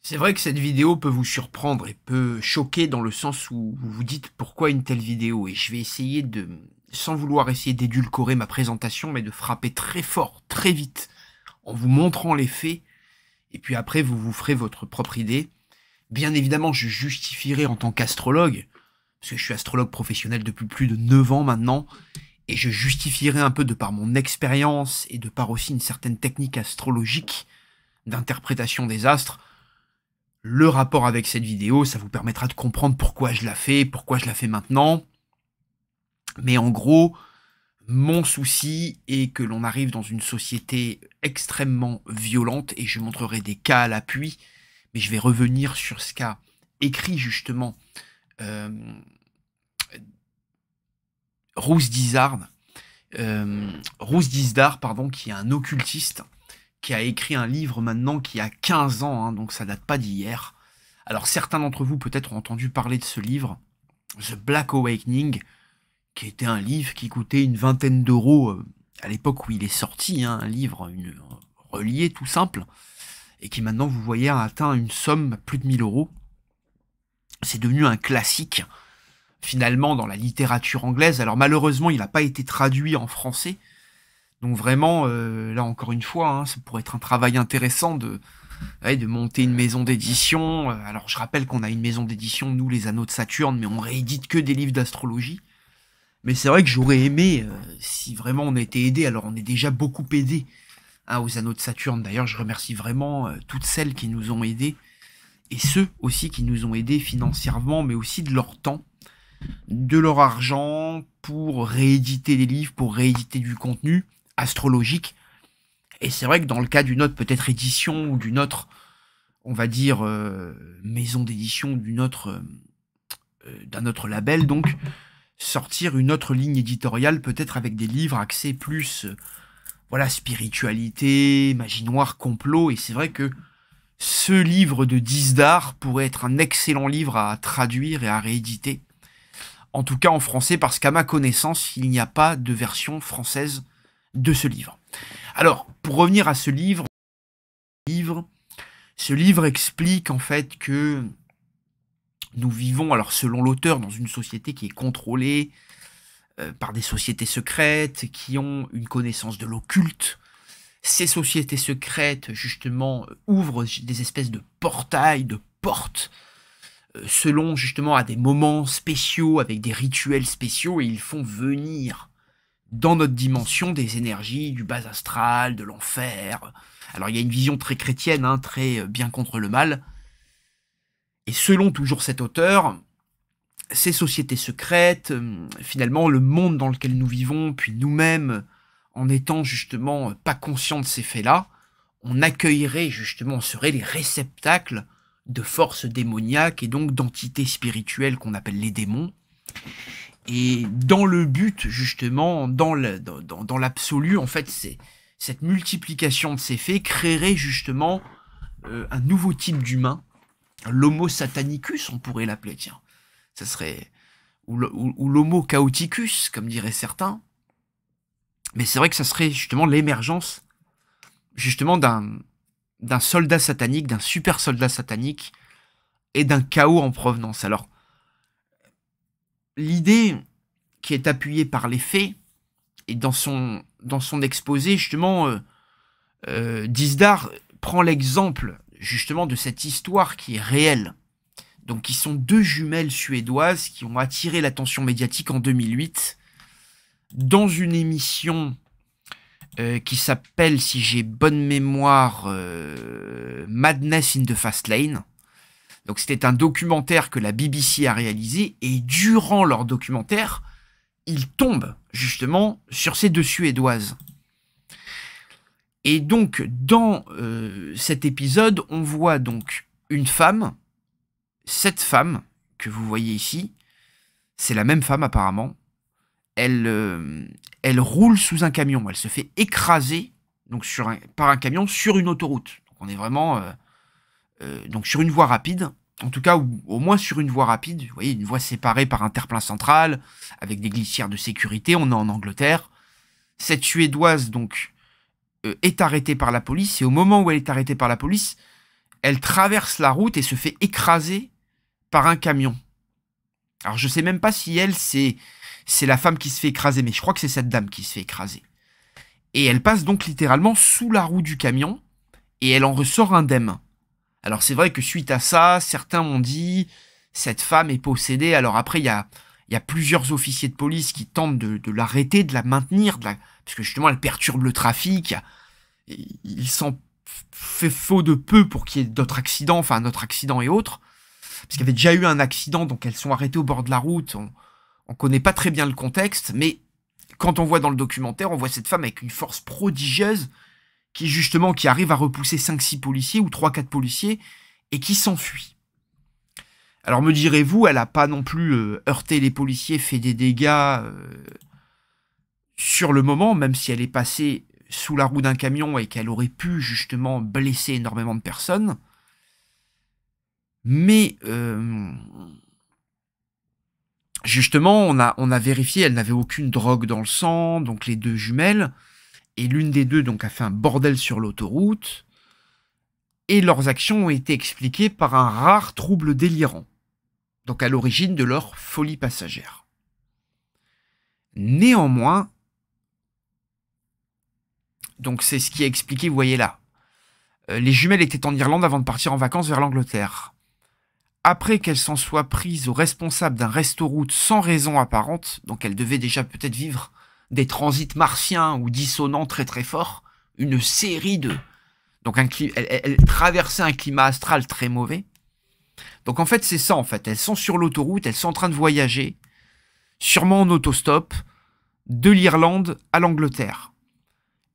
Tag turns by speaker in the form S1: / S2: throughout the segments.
S1: C'est vrai que cette vidéo peut vous surprendre et peut choquer dans le sens où vous vous dites pourquoi une telle vidéo, et je vais essayer de, sans vouloir essayer d'édulcorer ma présentation, mais de frapper très fort, très vite, en vous montrant les faits, et puis après vous vous ferez votre propre idée. Bien évidemment, je justifierai en tant qu'astrologue, parce que je suis astrologue professionnel depuis plus de 9 ans maintenant, et je justifierai un peu de par mon expérience et de par aussi une certaine technique astrologique d'interprétation des astres, le rapport avec cette vidéo. Ça vous permettra de comprendre pourquoi je la fais maintenant. Mais en gros, mon souci est que l'on arrive dans une société extrêmement violente, et je montrerai des cas à l'appui, mais je vais revenir sur ce qu'a écrit justement euh, Rousse Dizard, pardon, qui est un occultiste, qui a écrit un livre maintenant qui a 15 ans, hein, donc ça date pas d'hier. Alors certains d'entre vous peut-être ont entendu parler de ce livre, The Black Awakening, qui était un livre qui coûtait une vingtaine d'euros à l'époque où il est sorti, hein, un livre relié tout simple, et qui maintenant, vous voyez, a atteint une somme plus de 1000 euros. C'est devenu un classique, finalement, dans la littérature anglaise. Alors malheureusement, il n'a pas été traduit en français, donc vraiment, là encore une fois, hein, ça pourrait être un travail intéressant de monter une maison d'édition. Alors je rappelle qu'on a une maison d'édition, nous les Anneaux de Saturne, mais on réédite que des livres d'astrologie. Mais c'est vrai que j'aurais aimé, si vraiment on a été aidé, alors on est déjà beaucoup aidé, hein, aux Anneaux de Saturne. D'ailleurs, je remercie vraiment toutes celles qui nous ont aidés, et ceux aussi qui nous ont aidés financièrement, mais aussi de leur temps, de leur argent, pour rééditer des livres, pour rééditer du contenu astrologique. Et c'est vrai que dans le cas d'une autre peut-être édition, ou d'une autre, on va dire, maison d'édition, d'un autre label, donc, sortir une autre ligne éditoriale, peut-être avec des livres axés plus, voilà, spiritualité, magie noire, complot. Et c'est vrai que ce livre de Dizdar pourrait être un excellent livre à traduire et à rééditer. En tout cas en français, parce qu'à ma connaissance, il n'y a pas de version française de ce livre. Alors, pour revenir à ce livre explique en fait que nous vivons, alors selon l'auteur, dans une société qui est contrôlée par des sociétés secrètes qui ont une connaissance de l'occulte. Ces sociétés secrètes, justement, ouvrent des espèces de portails, de portes, selon, justement, à des moments spéciaux, avec des rituels spéciaux, et ils font venir dans notre dimension des énergies du bas astral, de l'enfer. Alors il y a une vision très chrétienne, hein, très bien contre le mal. Et selon toujours cet auteur, ces sociétés secrètes, finalement le monde dans lequel nous vivons, puis nous-mêmes, en étant justement pas conscients de ces faits-là, on accueillerait justement, on serait les réceptacles de forces démoniaques et donc d'entités spirituelles qu'on appelle les démons. Et dans le but, justement, dans l'absolu, en fait, cette multiplication de ces faits créerait justement un nouveau type d'humain, l'homo satanicus, on pourrait l'appeler, tiens. Ça serait, ou l'homo chaoticus, comme diraient certains. Mais c'est vrai que ça serait justement l'émergence, justement, d'un soldat satanique, d'un super soldat satanique, et d'un chaos en provenance. Alors, l'idée qui est appuyée par les faits, et dans son exposé, justement, Dizdar prend l'exemple, justement, de cette histoire qui est réelle. Donc, qui sont deux jumelles suédoises qui ont attiré l'attention médiatique en 2008 dans une émission qui s'appelle, si j'ai bonne mémoire, Madness in the Fast Lane. Donc, c'était un documentaire que la BBC a réalisé, et durant leur documentaire, ils tombent justement sur ces deux Suédoises. Et donc, dans cet épisode, on voit donc une femme. Cette femme que vous voyez ici, c'est la même femme apparemment. Elle roule sous un camion. Elle se fait écraser donc par un camion sur une autoroute. Donc on est vraiment donc sur une voie rapide. En tout cas, au moins sur une voie rapide. Vous voyez, une voie séparée par un terre-plein central, avec des glissières de sécurité. On est en Angleterre. Cette Suédoise donc est arrêtée par la police. Et au moment où elle est arrêtée par la police, elle traverse la route et se fait écraser par un camion. Alors je sais même pas si elle, c'est la femme qui se fait écraser, mais je crois que c'est cette dame qui se fait écraser. Et elle passe donc littéralement sous la roue du camion, et elle en ressort indemne. Alors c'est vrai que suite à ça, certains ont dit, cette femme est possédée. Alors après, il y a plusieurs officiers de police qui tentent de l'arrêter, de la maintenir, parce que justement elle perturbe le trafic. Il s'en fait faux de peu pour qu'il y ait d'autres accidents, enfin un autre accident et autres. Parce qu'il y avait déjà eu un accident, donc elles sont arrêtées au bord de la route. On connaît pas très bien le contexte, mais quand on voit dans le documentaire, on voit cette femme avec une force prodigieuse qui arrive à repousser 5-6 policiers ou 3-4 policiers et qui s'enfuit. Alors me direz-vous, elle n'a pas non plus heurté les policiers, fait des dégâts sur le moment, même si elle est passée sous la roue d'un camion et qu'elle aurait pu justement blesser énormément de personnes. Mais justement, on a vérifié, elle n'avait aucune drogue dans le sang, donc les deux jumelles, et l'une des deux donc a fait un bordel sur l'autoroute, et leurs actions ont été expliquées par un rare trouble délirant, donc à l'origine de leur folie passagère. Néanmoins, donc c'est ce qui est expliqué, vous voyez là, les jumelles étaient en Irlande avant de partir en vacances vers l'Angleterre. Après qu'elles s'en soient prises aux responsables d'un resto-route sans raison apparente, donc elles devaient déjà peut-être vivre des transits martiens ou dissonants très très forts, une série de... Donc elles traversaient un climat astral très mauvais. Donc en fait c'est ça en fait, elles sont sur l'autoroute, elles sont en train de voyager, sûrement en autostop, de l'Irlande à l'Angleterre.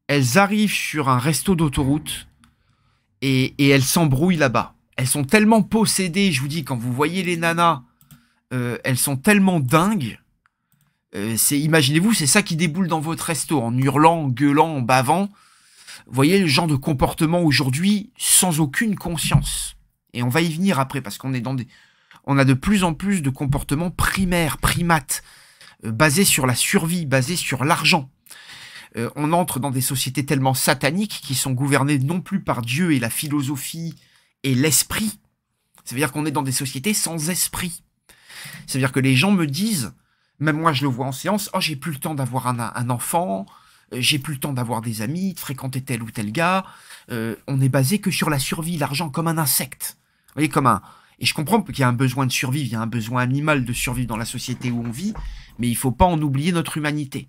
S1: Elles arrivent sur un resto d'autoroute et elles s'embrouillent là-bas. Elles sont tellement possédées, je vous dis, quand vous voyez les nanas, elles sont tellement dingues. Imaginez-vous, c'est ça qui déboule dans votre resto, en hurlant, en gueulant, en bavant. Vous voyez le genre de comportement aujourd'hui sans aucune conscience. Et on va y venir après, parce qu'on est on a de plus en plus de comportements primaires, primates, basés sur la survie, basés sur l'argent. On entre dans des sociétés tellement sataniques qui sont gouvernées non plus par Dieu et la philosophie et l'esprit. Ça veut dire qu'on est dans des sociétés sans esprit. Ça veut dire que les gens me disent, même moi je le vois en séance, oh j'ai plus le temps d'avoir un enfant, j'ai plus le temps d'avoir des amis, de fréquenter tel ou tel gars. On est basé que sur la survie, l'argent comme un insecte. Vous voyez, comme un... Et je comprends qu'il y a un besoin de survivre, il y a un besoin animal de survivre dans la société où on vit, mais il faut pas en oublier notre humanité.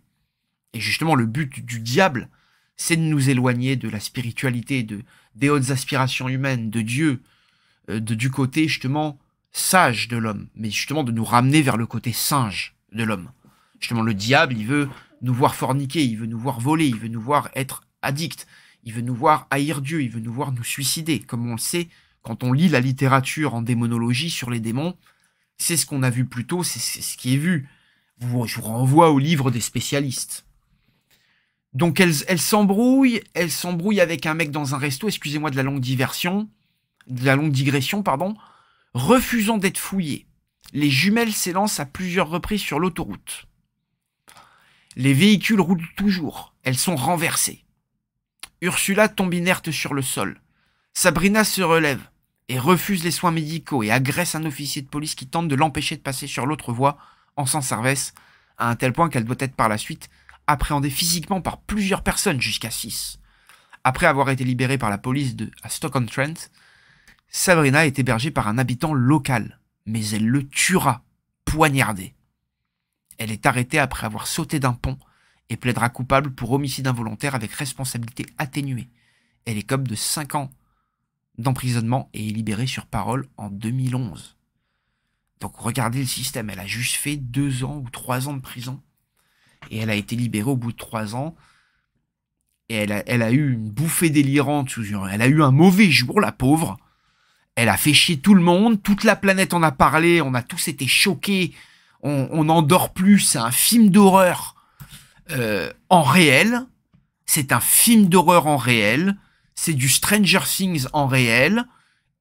S1: Et justement, le but du diable, c'est de nous éloigner de la spiritualité, des hautes aspirations humaines, de Dieu, du côté justement sage de l'homme, mais justement de nous ramener vers le côté singe de l'homme. Justement, le diable, il veut nous voir forniquer, il veut nous voir voler, il veut nous voir être addicts, il veut nous voir haïr Dieu, il veut nous voir nous suicider. Comme on le sait, quand on lit la littérature en démonologie sur les démons, c'est ce qu'on a vu plus tôt, c'est ce qui est vu. Je vous renvoie au livre des spécialistes. Donc elles s'embrouillent avec un mec dans un resto, excusez-moi de la longue digression, pardon, refusant d'être fouillées. Les jumelles s'élancent à plusieurs reprises sur l'autoroute. Les véhicules roulent toujours, elles sont renversées. Ursula tombe inerte sur le sol. Sabrina se relève et refuse les soins médicaux et agresse un officier de police qui tente de l'empêcher de passer sur l'autre voie en sens inverse, à un tel point qu'elle doit être par la suite appréhendée physiquement par plusieurs personnes, jusqu'à 6. Après avoir été libérée par la police à Stoke-on-Trent, Sabrina est hébergée par un habitant local, mais elle le tuera, poignardé. Elle est arrêtée après avoir sauté d'un pont et plaidera coupable pour homicide involontaire avec responsabilité atténuée. Elle écope de 5 ans d'emprisonnement et est libérée sur parole en 2011. Donc regardez le système, elle a juste fait 2 ans ou 3 ans de prison. Et elle a été libérée au bout de 3 ans. Et elle a eu une bouffée délirante. Elle a eu un mauvais jour, la pauvre. Elle a fait chier tout le monde. Toute la planète en a parlé. On a tous été choqués. On n'en dort plus. C'est un film d'horreur en réel. C'est un film d'horreur en réel. C'est du Stranger Things en réel.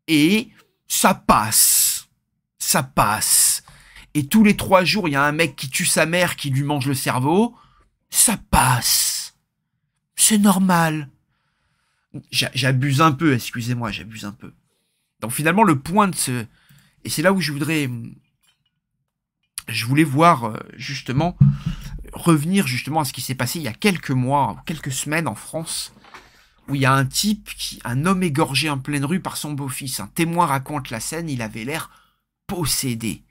S1: Et ça passe. Ça passe. Et tous les 3 jours, il y a un mec qui tue sa mère, qui lui mange le cerveau. Ça passe. C'est normal. J'abuse un peu, excusez-moi, j'abuse un peu. Donc finalement, le point de ce... Et c'est là où je voulais voir, justement, revenir justement à ce qui s'est passé il y a quelques mois, quelques semaines en France, où il y a un homme égorgé en pleine rue par son beau-fils. Un témoin raconte la scène, il avait l'air possédé,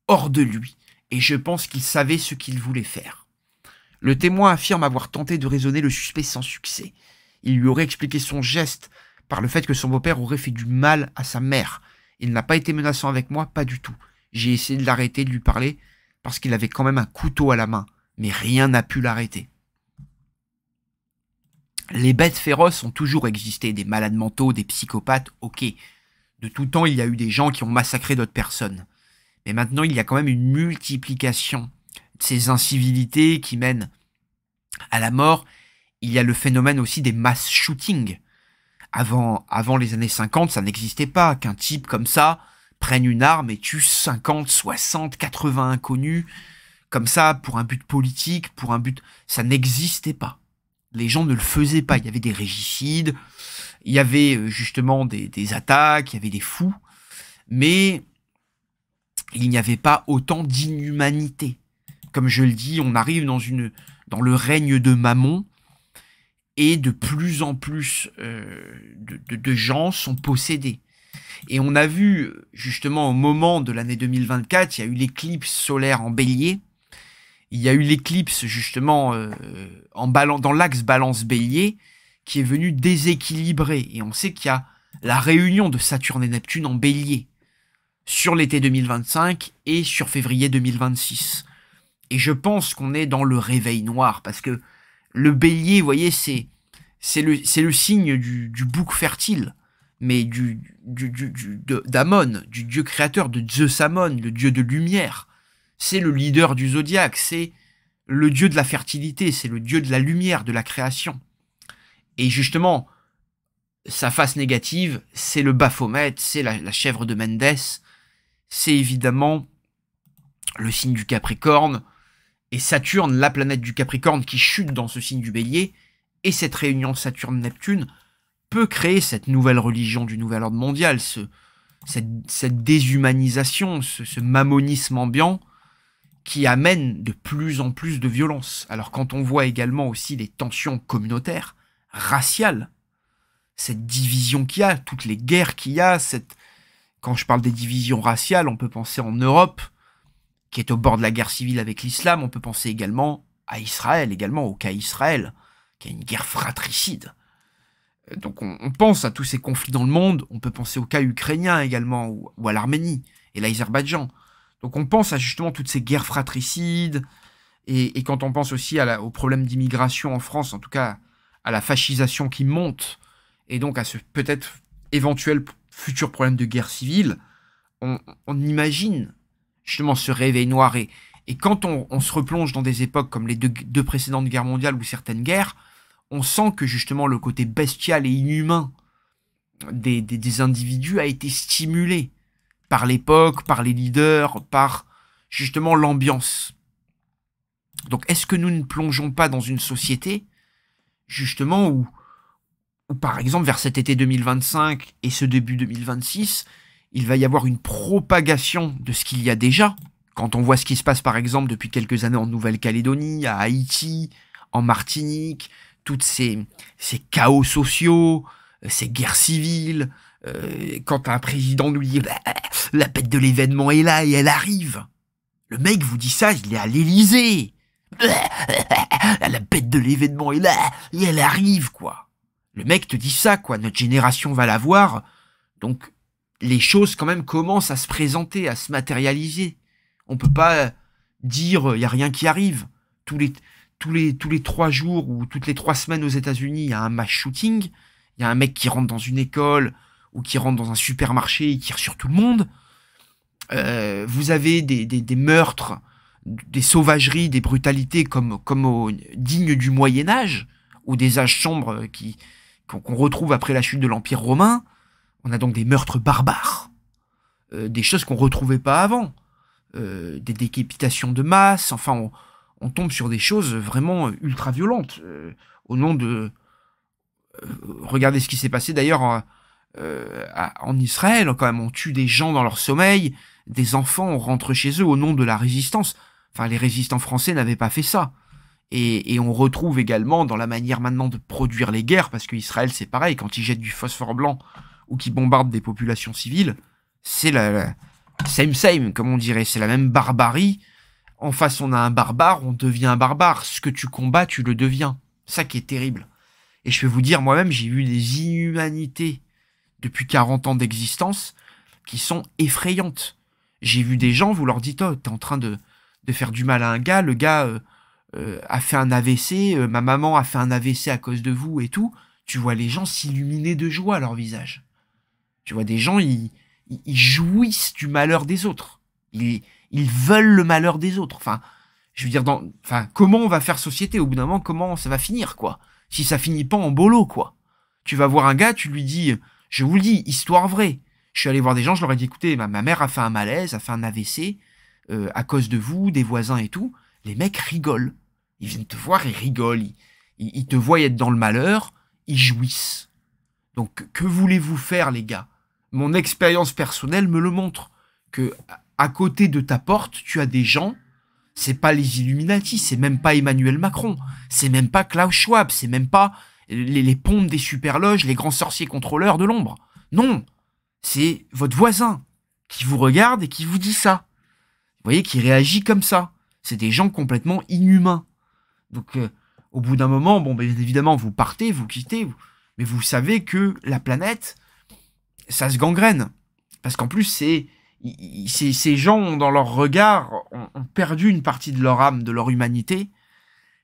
S1: hors de lui, et je pense qu'il savait ce qu'il voulait faire. Le témoin affirme avoir tenté de raisonner le suspect sans succès. Il lui aurait expliqué son geste par le fait que son beau-père aurait fait du mal à sa mère. Il n'a pas été menaçant avec moi, pas du tout. J'ai essayé de l'arrêter, de lui parler, parce qu'il avait quand même un couteau à la main, mais rien n'a pu l'arrêter. Les bêtes féroces ont toujours existé, des malades mentaux, des psychopathes, ok. De tout temps, il y a eu des gens qui ont massacré d'autres personnes. Mais maintenant, il y a quand même une multiplication de ces incivilités qui mènent à la mort. Il y a le phénomène aussi des mass shootings. Avant les années 50, ça n'existait pas qu'un type comme ça prenne une arme et tue 50, 60, 80 inconnus, comme ça, pour un but politique, pour un but... Ça n'existait pas. Les gens ne le faisaient pas. Il y avait des régicides, il y avait justement des attaques, il y avait des fous, mais il n'y avait pas autant d'inhumanité. Comme je le dis, on arrive dans le règne de Mammon, et de plus en plus de gens sont possédés. Et on a vu, justement, au moment de l'année 2024, il y a eu l'éclipse solaire en Bélier. Il y a eu l'éclipse, justement, dans l'axe Balance-Bélier, qui est venu déséquilibrer. Et on sait qu'il y a la réunion de Saturne et Neptune en Bélier sur l'été 2025 et sur février 2026. Et je pense qu'on est dans le réveil noir, parce que le Bélier, vous voyez, c'est le signe du bouc fertile, mais d'Amon, du dieu créateur, de Zeus Amon, le dieu de lumière. C'est le leader du zodiaque, c'est le dieu de la fertilité, c'est le dieu de la lumière, de la création. Et justement, sa face négative, c'est le Baphomet, c'est la chèvre de Méndès, c'est évidemment le signe du Capricorne, et Saturne, la planète du Capricorne qui chute dans ce signe du Bélier, et cette réunion Saturne-Neptune peut créer cette nouvelle religion du nouvel ordre mondial, cette déshumanisation, ce mammonisme ambiant qui amène de plus en plus de violence. Alors quand on voit également aussi les tensions communautaires, raciales, cette division qu'il y a, toutes les guerres qu'il y a, quand je parle des divisions raciales, on peut penser en Europe, qui est au bord de la guerre civile avec l'islam, on peut penser également à Israël, également au cas Israël, qui a une guerre fratricide. Donc on pense à tous ces conflits dans le monde, on peut penser au cas ukrainien également, ou à l'Arménie et l'Azerbaïdjan. Donc on pense à justement toutes ces guerres fratricides, et quand on pense aussi au problème d'immigration en France, en tout cas à la fascisation qui monte, et donc à ce peut-être éventuel futur problème de guerre civile, on imagine justement ce réveil noir. Et quand on se replonge dans des époques comme les deux précédentes guerres mondiales ou certaines guerres, on sent que justement le côté bestial et inhumain des individus a été stimulé par l'époque, par les leaders, par justement l'ambiance. Donc est-ce que nous ne plongeons pas dans une société justement où par exemple vers cet été 2025 et ce début 2026, il va y avoir une propagation de ce qu'il y a déjà. Quand on voit ce qui se passe par exemple depuis quelques années en Nouvelle-Calédonie, à Haïti, en Martinique, toutes ces chaos sociaux, ces guerres civiles, quand un président nous dit « la bête de l'événement est là et elle arrive ». Le mec vous dit ça, il est à l'Élysée. La bête de l'événement est là et elle arrive, quoi. Le mec te dit ça, quoi. Notre génération va la voir. Donc, les choses, quand même, commencent à se présenter, à se matérialiser. On peut pas dire, il n'y a rien qui arrive. Tous les 3 jours ou toutes les 3 semaines aux États-Unis, il y a un mass shooting. Il y a un mec qui rentre dans une école ou qui rentre dans un supermarché et qui tire sur tout le monde. Vous avez des meurtres, des sauvageries, des brutalités comme dignes du Moyen-Âge ou des âges sombres qu'on retrouve après la chute de l'Empire romain. On a donc des meurtres barbares, des choses qu'on ne retrouvait pas avant, des décapitations de masse, enfin on tombe sur des choses vraiment ultra violentes, au nom de... regardez ce qui s'est passé d'ailleurs en Israël, quand même, on tue des gens dans leur sommeil, des enfants, on rentre chez eux au nom de la résistance. Enfin, les résistants français n'avaient pas fait ça. Et on retrouve également dans la manière maintenant de produire les guerres, parce qu'Israël c'est pareil, quand ils jettent du phosphore blanc ou qu'ils bombardent des populations civiles, c'est la same, comme on dirait, c'est la même barbarie. En face on a un barbare, on devient un barbare. Ce que tu combats, tu le deviens. Ça qui est terrible. Et je vais vous dire, moi-même, j'ai vu des inhumanités depuis 40 ans d'existence qui sont effrayantes. J'ai vu des gens, vous leur dites, oh, t'es en train de faire du mal à un gars, le gars a fait un AVC, ma maman a fait un AVC à cause de vous et tout. Tu vois les gens s'illuminer de joie à leur visage. Tu vois des gens, ils jouissent du malheur des autres. Ils veulent le malheur des autres. Enfin, je veux dire, comment on va faire société au bout d'un moment, comment ça va finir, quoi. Si ça finit pas en bolo, quoi. Tu vas voir un gars, tu lui dis, je vous le dis, histoire vraie. Je suis allé voir des gens, je leur ai dit, écoutez, ma mère a fait un malaise, a fait un AVC, à cause de vous, des voisins et tout. Les mecs rigolent. Ils viennent te voir, ils rigolent. Ils te voient être dans le malheur, ils jouissent. Donc, que voulez-vous faire, les gars? Mon expérience personnelle me le montre. Que, à côté de ta porte, tu as des gens, c'est pas les Illuminati, c'est même pas Emmanuel Macron, c'est même pas Klaus Schwab, c'est même pas les pompes des superloges, les grands sorciers contrôleurs de l'ombre. Non, c'est votre voisin qui vous regarde et qui vous dit ça. Vous voyez, qui réagit comme ça. C'est des gens complètement inhumains. Donc, au bout d'un moment, bon, bien évidemment, vous partez, vous quittez, mais vous savez que la planète, ça se gangrène. Parce qu'en plus, ces gens, dans leur regard, ont perdu une partie de leur âme, de leur humanité.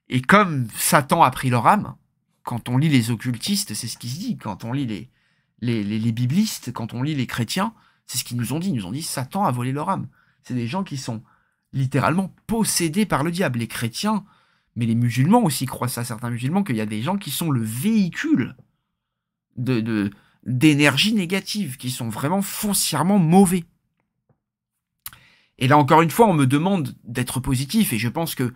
S1: Et comme Satan a pris leur âme, quand on lit les occultistes, c'est ce qui se dit. Quand on lit les biblistes, quand on lit les chrétiens, c'est ce qu'ils nous ont dit. Ils nous ont dit Satan a volé leur âme. C'est des gens qui sont littéralement possédés par le diable. Les chrétiens, mais les musulmans aussi croient ça, certains musulmans, qu'il y a des gens qui sont le véhicule d'énergie négative, qui sont vraiment foncièrement mauvais. Et là, encore une fois, on me demande d'être positif, et je pense que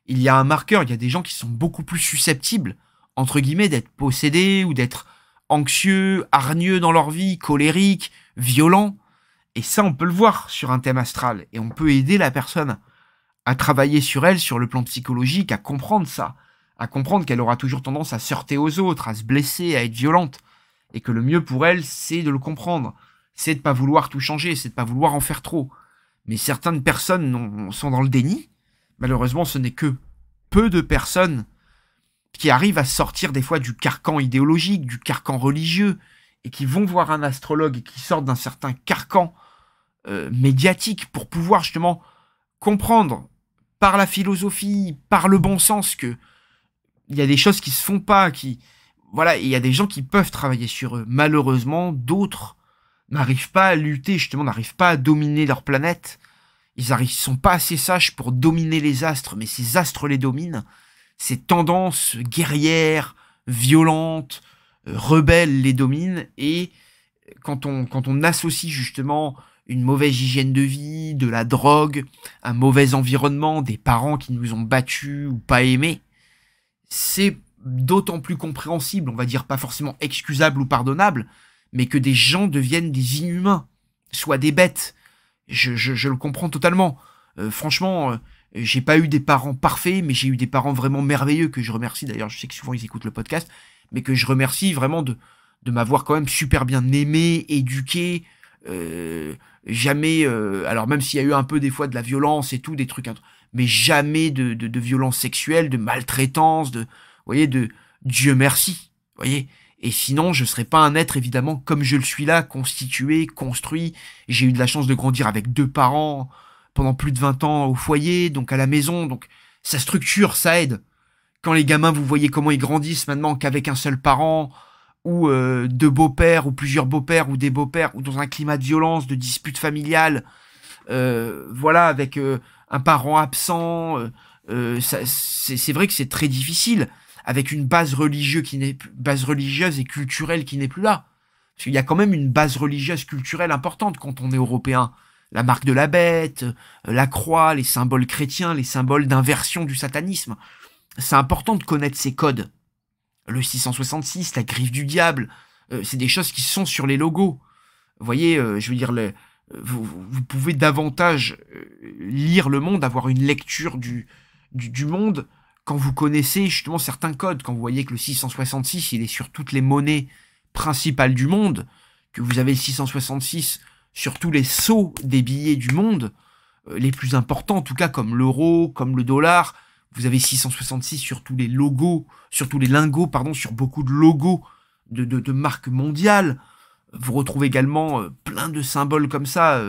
S1: il y a un marqueur, il y a des gens qui sont beaucoup plus susceptibles, entre guillemets, d'être possédés, ou d'être anxieux, hargneux dans leur vie, colériques, violents. Et ça, on peut le voir sur un thème astral, et on peut aider la personne à travailler sur elle, sur le plan psychologique, à comprendre ça, à comprendre qu'elle aura toujours tendance à se heurter aux autres, à se blesser, à être violente, et que le mieux pour elle, c'est de le comprendre, c'est de pas vouloir tout changer, c'est de pas vouloir en faire trop. Mais certaines personnes sont dans le déni. Malheureusement, ce n'est que peu de personnes qui arrivent à sortir des fois du carcan idéologique, du carcan religieux, et qui vont voir un astrologue et qui sortent d'un certain carcan médiatique pour pouvoir justement comprendre par la philosophie, par le bon sens, que il y a des choses qui se font pas, voilà, il y a des gens qui peuvent travailler sur eux. Malheureusement, d'autres n'arrivent pas à lutter, justement, n'arrivent pas à dominer leur planète. Ils sont pas assez sages pour dominer les astres, mais ces astres les dominent. Ces tendances guerrières, violentes, rebelles les dominent, et quand on associe justement une mauvaise hygiène de vie, de la drogue, un mauvais environnement, des parents qui nous ont battus ou pas aimés, c'est d'autant plus compréhensible, on va dire pas forcément excusable ou pardonnable, mais que des gens deviennent des inhumains, soient des bêtes. Je le comprends totalement. Franchement, j'ai pas eu des parents parfaits, mais j'ai eu des parents vraiment merveilleux, que je remercie. D'ailleurs, je sais que souvent ils écoutent le podcast, mais que je remercie vraiment de m'avoir quand même super bien aimé, éduqué. Jamais, alors même s'il y a eu un peu des fois de la violence et tout, des trucs, mais jamais de violence sexuelle, de maltraitance, vous voyez, Dieu merci, vous voyez. Et sinon, je serais pas un être, évidemment, comme je le suis là, constitué, construit. J'ai eu de la chance de grandir avec 2 parents pendant plus de 20 ans au foyer, donc à la maison, donc ça structure, ça aide. Quand les gamins, vous voyez comment ils grandissent maintenant qu'avec un seul parent, ou 2 beaux-pères, ou plusieurs beaux-pères, ou des beaux-pères, ou dans un climat de violence, de dispute familiale, voilà, avec un parent absent, c'est vrai que c'est très difficile, avec une base religieuse et culturelle qui n'est plus là. Parce qu'il y a quand même une base religieuse culturelle importante quand on est européen. La marque de la bête, la croix, les symboles chrétiens, les symboles d'inversion du satanisme. C'est important de connaître ces codes. Le 666, la griffe du diable, C'est des choses qui sont sur les logos. Vous voyez, je veux dire, vous pouvez davantage lire le monde, avoir une lecture du monde quand vous connaissez justement certains codes, quand vous voyez que le 666, il est sur toutes les monnaies principales du monde, que vous avez le 666 sur tous les sceaux des billets du monde, les plus importants en tout cas, comme l'euro, comme le dollar. Vous avez 666 sur tous les logos, sur tous les lingots, pardon, sur beaucoup de logos de marques mondiales. Vous retrouvez également plein de symboles comme ça,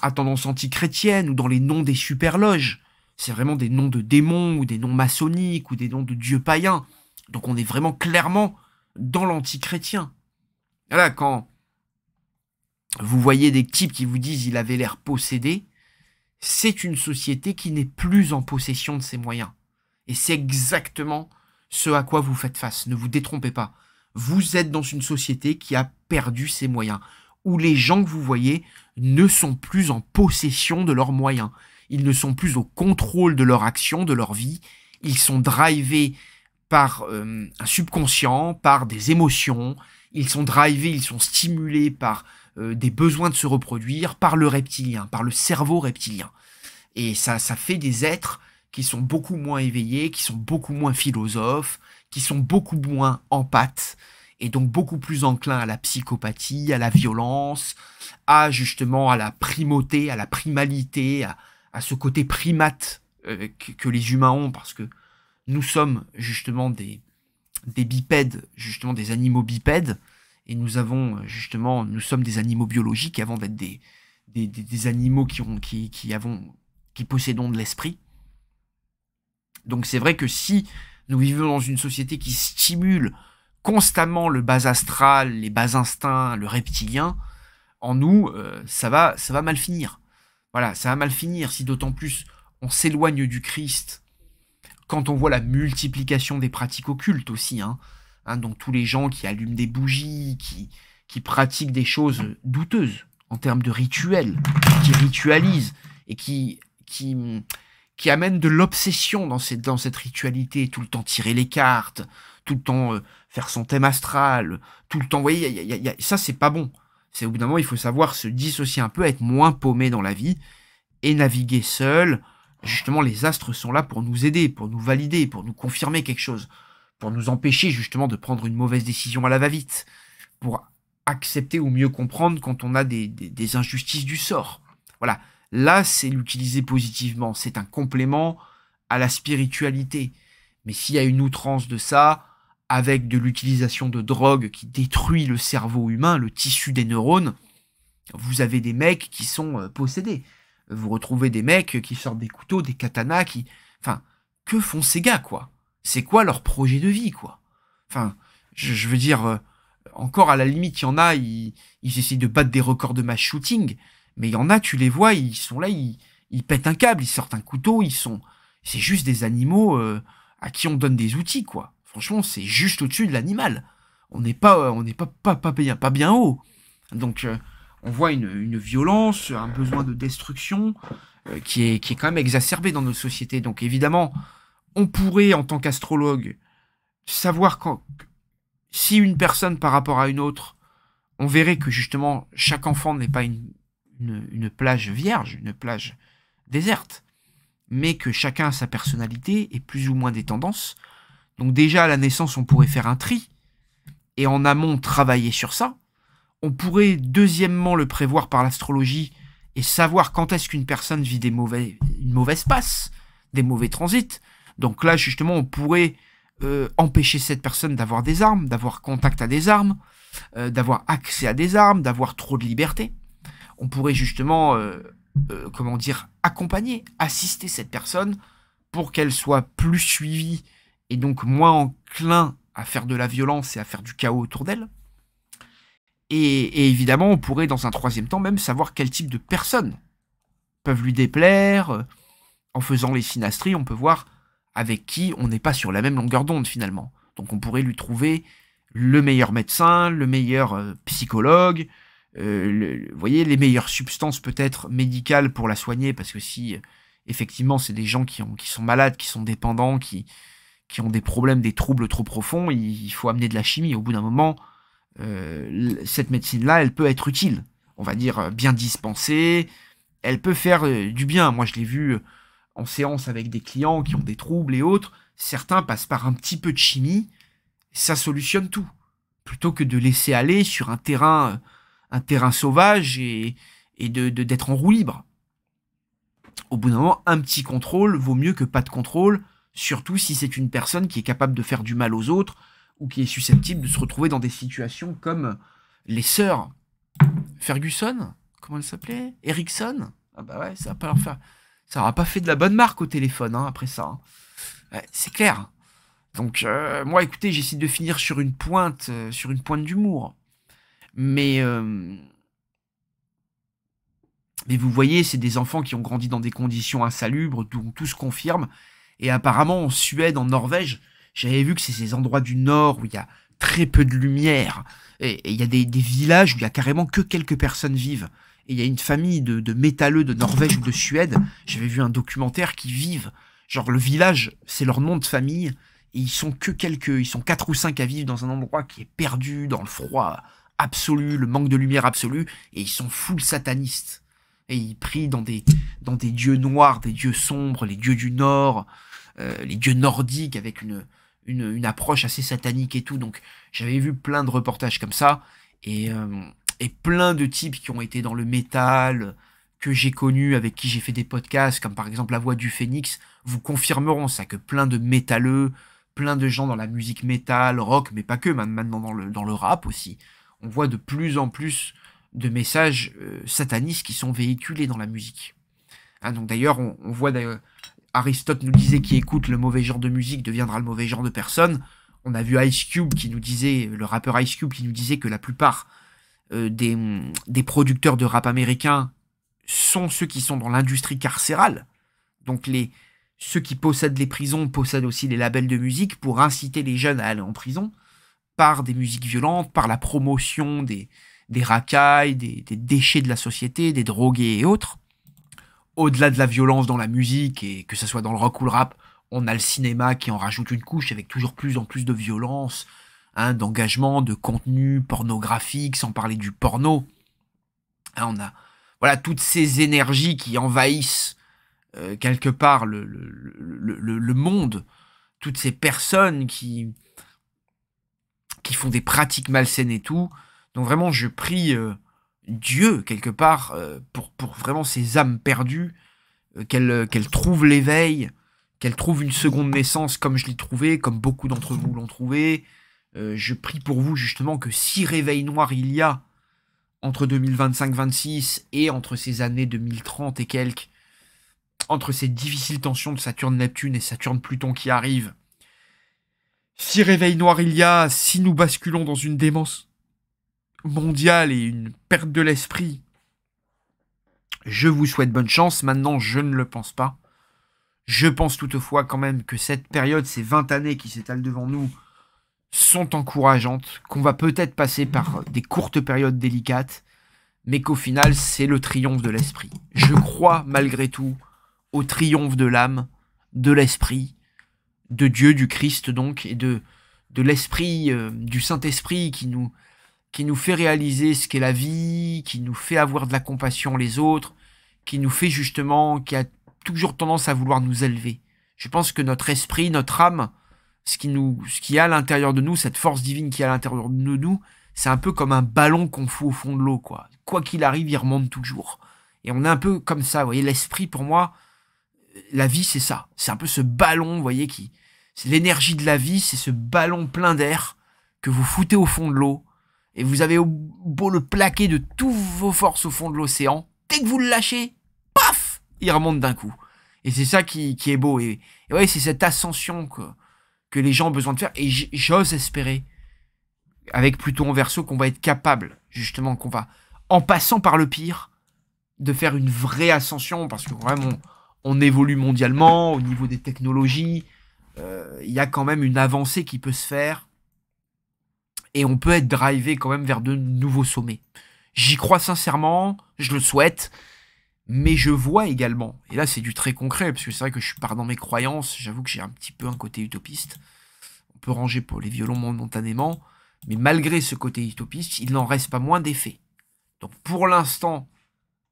S1: à tendance anti-chrétienne, ou dans les noms des superloges. C'est vraiment des noms de démons, ou des noms maçonniques, ou des noms de dieux païens. Donc on est vraiment clairement dans l'anti-chrétien. Voilà, quand vous voyez des types qui vous disent il avait l'air possédé, c'est une société qui n'est plus en possession de ses moyens. Et c'est exactement ce à quoi vous faites face. Ne vous détrompez pas. Vous êtes dans une société qui a perdu ses moyens, où les gens que vous voyez ne sont plus en possession de leurs moyens. Ils ne sont plus au contrôle de leur action, de leur vie. Ils sont drivés par un subconscient, par des émotions. Ils sont drivés, ils sont stimulés par des besoins de se reproduire, par le reptilien, par le cerveau reptilien. Et ça fait des êtres qui sont beaucoup moins éveillés, qui sont beaucoup moins philosophes, qui sont beaucoup moins empathes, et donc beaucoup plus enclins à la psychopathie, à la violence, à justement à la primauté, à la primalité, à ce côté primate que les humains ont, parce que nous sommes justement des bipèdes, justement des animaux bipèdes, et nous sommes des animaux biologiques avant d'être des animaux qui possédons de l'esprit. Donc c'est vrai que si nous vivons dans une société qui stimule constamment le bas astral, les bas instincts, le reptilien, en nous, ça va mal finir. Voilà, ça va mal finir si d'autant plus on s'éloigne du Christ, quand on voit la multiplication des pratiques occultes aussi, donc tous les gens qui allument des bougies, qui pratiquent des choses douteuses en termes de rituels, qui ritualisent et qui amènent de l'obsession dans cette ritualité, tout le temps tirer les cartes, tout le temps faire son thème astral, tout le temps, vous voyez, ça c'est pas bon. C'est au bout d'un moment, il faut savoir se dissocier un peu, être moins paumé dans la vie et naviguer seul. Justement, les astres sont là pour nous aider, pour nous valider, pour nous confirmer quelque chose, pour nous empêcher justement de prendre une mauvaise décision à la va-vite, pour accepter ou mieux comprendre quand on a des injustices du sort. Voilà, là c'est l'utiliser positivement, c'est un complément à la spiritualité. Mais s'il y a une outrance de ça, avec de l'utilisation de drogue qui détruit le cerveau humain, le tissu des neurones, vous avez des mecs qui sont possédés. Vous retrouvez des mecs qui sortent des couteaux, des katanas, Enfin, que font ces gars, quoi? C'est quoi leur projet de vie, quoi? Enfin, je veux dire, encore à la limite, il y en a, ils essayent de battre des records de mass shooting, mais il y en a, tu les vois, ils sont là, ils pètent un câble, ils sortent un couteau, c'est juste des animaux à qui on donne des outils, quoi. Franchement, c'est juste au-dessus de l'animal. On n'est pas bien haut. Donc, on voit une violence, un besoin de destruction qui est quand même exacerbé dans nos sociétés. Donc évidemment, on pourrait, en tant qu'astrologue, savoir si une personne par rapport à une autre, on verrait que justement, chaque enfant n'est pas une plage vierge, une plage déserte, mais que chacun a sa personnalité et plus ou moins des tendances. Donc déjà, à la naissance, on pourrait faire un tri, et en amont, travailler sur ça. On pourrait, deuxièmement, le prévoir par l'astrologie et savoir quand est-ce qu'une personne vit une mauvaise passe, des mauvais transits. Donc là, justement, on pourrait empêcher cette personne d'avoir des armes, d'avoir contact à des armes, d'avoir accès à des armes, d'avoir trop de liberté. On pourrait justement, accompagner, assister cette personne pour qu'elle soit plus suivie et donc moins enclin à faire de la violence et à faire du chaos autour d'elle. Et évidemment, on pourrait, dans un troisième temps, même savoir quel type de personnes peuvent lui déplaire. En faisant les synastries, on peut voir avec qui on n'est pas sur la même longueur d'onde, finalement. Donc on pourrait lui trouver le meilleur médecin, le meilleur psychologue, vous voyez, les meilleures substances peut-être médicales pour la soigner, parce que si, effectivement, c'est des gens qui sont malades, qui sont dépendants, qui ont des problèmes, des troubles trop profonds, il faut amener de la chimie. Au bout d'un moment, cette médecine-là, elle peut être utile. On va dire bien dispensée, elle peut faire du bien. Moi, je l'ai vu en séance avec des clients qui ont des troubles et autres. Certains passent par un petit peu de chimie, ça solutionne tout. Plutôt que de laisser aller sur un terrain sauvage et d'être en roue libre. Au bout d'un moment, un petit contrôle vaut mieux que pas de contrôle, surtout si c'est une personne qui est capable de faire du mal aux autres ou qui est susceptible de se retrouver dans des situations comme les sœurs Ferguson, comment elle s'appelait, Erickson. Ah bah ouais, ça aura pas fait de la bonne marque au téléphone après ça. Ouais, c'est clair. Donc moi, écoutez, j'essaie de finir sur une pointe d'humour. Mais vous voyez, c'est des enfants qui ont grandi dans des conditions insalubres, dont tout se confirme. Et apparemment, en Suède, en Norvège, j'avais vu que c'est ces endroits du Nord où il y a très peu de lumière. Et il y a des villages où il y a carrément que quelques personnes vivent. Et il y a une famille de métalleux de Norvège ou de Suède. J'avais vu un documentaire qui vivent. Genre, le village, c'est leur nom de famille. Et ils sont 4 ou 5 à vivre dans un endroit qui est perdu, dans le froid absolu, le manque de lumière absolu. Et ils sont full satanistes. Et ils prient dans des dieux noirs, des dieux sombres, les dieux du Nord, les dieux nordiques avec une approche assez satanique et tout. Donc j'avais vu plein de reportages comme ça et plein de types qui ont été dans le métal, que j'ai connus, avec qui j'ai fait des podcasts, comme par exemple La Voix du Phénix, vous confirmeront ça, que plein de métalleux, plein de gens dans la musique métal, rock, mais pas que, maintenant dans le rap aussi. On voit de plus en plus de messages satanistes qui sont véhiculés dans la musique. Donc d'ailleurs, on voit Aristote nous disait qui écoute le mauvais genre de musique deviendra le mauvais genre de personne. On a vu Ice Cube qui nous disait, le rappeur Ice Cube qui nous disait que la plupart des producteurs de rap américains sont ceux qui sont dans l'industrie carcérale. Donc ceux qui possèdent les prisons possèdent aussi les labels de musique pour inciter les jeunes à aller en prison par des musiques violentes, par la promotion des racailles, des déchets de la société, des drogués et autres. Au-delà de la violence dans la musique, et que ce soit dans le rock ou le rap, on a le cinéma qui en rajoute une couche avec toujours plus en plus de violence, d'engagement, de contenu pornographique, sans parler du porno. On a toutes ces énergies qui envahissent quelque part le monde, toutes ces personnes qui font des pratiques malsaines et tout. Donc vraiment, je prie Dieu, quelque part, pour vraiment ces âmes perdues, qu'elles trouvent l'éveil, qu'elles trouvent une seconde naissance comme je l'ai trouvé, comme beaucoup d'entre vous l'ont trouvé. Je prie pour vous, justement, que si réveil noir il y a entre 2025-26 et entre ces années 2030 et quelques, entre ces difficiles tensions de Saturne-Neptune et Saturne-Pluton qui arrivent, si réveil noir il y a, si nous basculons dans une démence mondiale et une perte de l'esprit, je vous souhaite bonne chance. Maintenant, je ne le pense pas. Je pense toutefois quand même que cette période, ces 20 années qui s'étalent devant nous, sont encourageantes, qu'on va peut-être passer par des courtes périodes délicates, mais qu'au final, c'est le triomphe de l'esprit. Je crois, malgré tout, au triomphe de l'âme, de l'esprit, de Dieu, du Christ donc, et de l'esprit, du Saint-Esprit qui nous fait réaliser ce qu'est la vie, qui nous fait avoir de la compassion les autres, qui nous fait justement, qui a toujours tendance à vouloir nous élever. Je pense que notre esprit, notre âme, ce qui est à l'intérieur de nous, cette force divine qui est à l'intérieur de nous, c'est un peu comme un ballon qu'on fout au fond de l'eau, quoi. Quoi qu'il arrive, il remonte toujours. Et on est un peu comme ça, vous voyez, l'esprit, pour moi, la vie, c'est ça. C'est un peu ce ballon, vous voyez, c'est l'énergie de la vie, c'est ce ballon plein d'air que vous foutez au fond de l'eau, et vous avez beau le plaquer de toutes vos forces au fond de l'océan, dès que vous le lâchez, paf, il remonte d'un coup. Et c'est ça qui est beau. Et ouais, c'est cette ascension que les gens ont besoin de faire. Et j'ose espérer, avec Pluton en Verseau, qu'on va être capable, justement, qu'on va, en passant par le pire, de faire une vraie ascension, parce que vraiment, on évolue mondialement, au niveau des technologies, il y a quand même une avancée qui peut se faire, et on peut être drivé quand même vers de nouveaux sommets. J'y crois sincèrement, je le souhaite, mais je vois également, et là c'est du très concret, parce que c'est vrai que je pars dans mes croyances, j'avoue que j'ai un petit peu un côté utopiste, on peut ranger pour les violons momentanément, Mais malgré ce côté utopiste, il n'en reste pas moins des faits. Donc pour l'instant,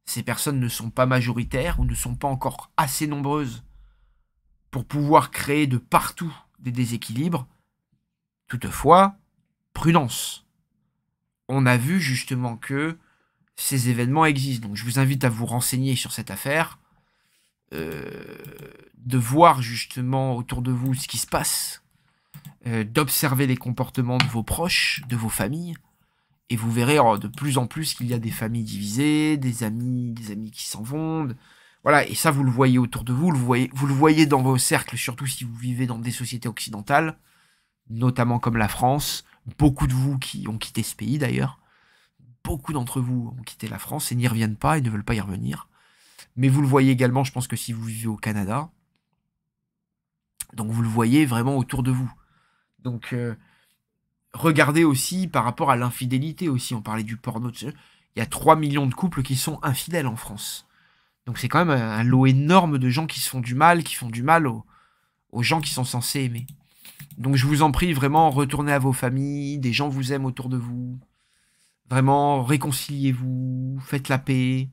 S1: ces personnes ne sont pas majoritaires ou ne sont pas encore assez nombreuses pour pouvoir créer de partout des déséquilibres. Toutefois, prudence. On a vu justement que ces événements existent. Donc je vous invite à vous renseigner sur cette affaire, de voir justement autour de vous ce qui se passe, d'observer les comportements de vos proches, de vos familles, et vous verrez de plus en plus qu'il y a des familles divisées, des amis qui s'en vont. Voilà, et ça vous le voyez autour de vous, vous le voyez dans vos cercles, surtout si vous vivez dans des sociétés occidentales, notamment comme la France. Beaucoup de vous qui ont quitté ce pays d'ailleurs. Beaucoup d'entre vous ont quitté la France et n'y reviennent pas et ne veulent pas y revenir. Mais vous le voyez également, je pense que si vous vivez au Canada. Donc vous le voyez vraiment autour de vous. Donc regardez aussi par rapport à l'infidélité aussi. On parlait du porno. Il y a 3 millions de couples qui sont infidèles en France. Donc c'est quand même un lot énorme de gens qui se font du mal, qui font du mal aux gens qui sont censés aimer. Donc je vous en prie, vraiment, retournez à vos familles, des gens vous aiment autour de vous. Vraiment, réconciliez-vous, faites la paix,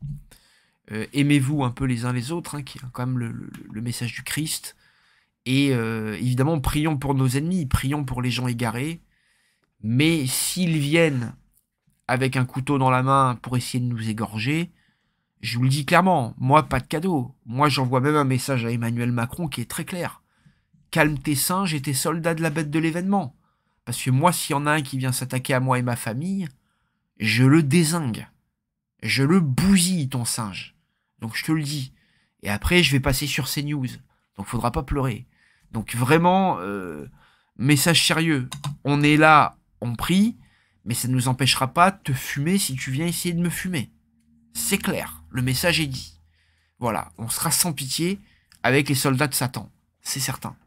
S1: aimez-vous un peu les uns les autres, hein, qui est quand même le message du Christ. Et évidemment, prions pour nos ennemis, prions pour les gens égarés. Mais s'ils viennent avec un couteau dans la main pour essayer de nous égorger, je vous le dis clairement, moi, pas de cadeau. Moi, j'envoie même un message à Emmanuel Macron qui est très clair. Calme tes singes et tes soldats de la bête de l'événement. Parce que moi, s'il y en a un qui vient s'attaquer à moi et ma famille, je le dézingue. Je le bousille, ton singe. Donc je te le dis. Et après, je vais passer sur CNews. Donc faudra pas pleurer. Donc vraiment, message sérieux. On est là, on prie, mais ça ne nous empêchera pas de te fumer si tu viens essayer de me fumer. C'est clair, le message est dit. Voilà, on sera sans pitié avec les soldats de Satan. C'est certain.